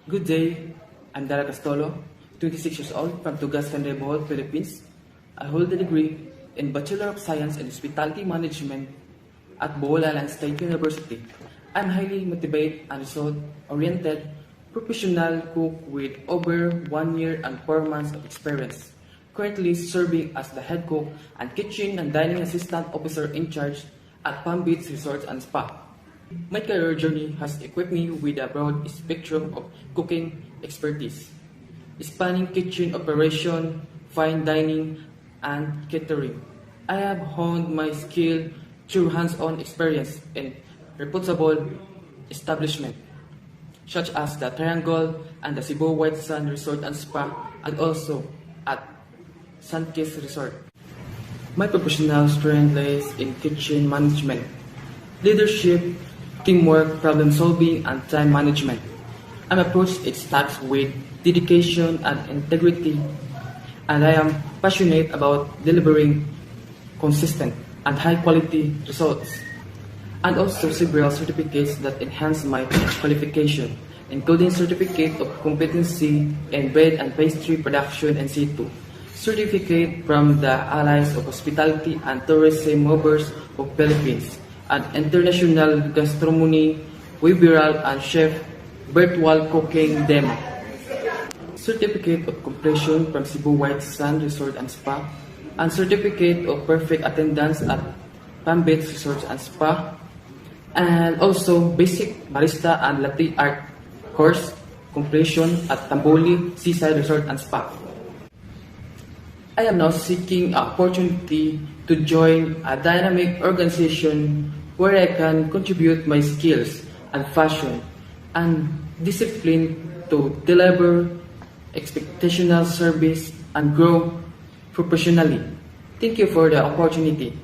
Good day, I'm Dara Castolo, 26 years old from Tugaskan de Bohol, Philippines. I hold a degree in Bachelor of Science in Hospitality Management at Bohol Island State University. I'm highly motivated and result-oriented professional cook with over 1 year and 4 months of experience. Currently serving as the head cook and kitchen and dining assistant officer in charge at Palm Beach Resort and Spa. My career journey has equipped me with a broad spectrum of cooking expertise, spanning kitchen operation, fine dining, and catering. I have honed my skill through hands-on experience in reputable establishments, such as the Triangle and the Cebu White Sand Resort and Spa, and also at Sunkist Resort. My professional strength lies in kitchen management, leadership, teamwork, problem solving, and time management. I approach its tasks with dedication and integrity, and I am passionate about delivering consistent and high quality results, and also several certificates that enhance my qualification, including Certificate of Competency in Bread and Pastry Production in situ, Certificate from the Allies of Hospitality and Tourism Movers of Philippines, and International Gastronomy Webiral and Chef Virtual Cooking Demo, Certificate of Completion from Cebu White Sand Resort and Spa, and Certificate of Perfect Attendance at Palm Beach Resort and Spa, and also Basic Barista and Latte Art course completion at Tamboli Seaside Resort and Spa. I am now seeking an opportunity to join a dynamic organization where I can contribute my skills and passion and discipline to deliver expectational service and grow professionally. Thank you for the opportunity.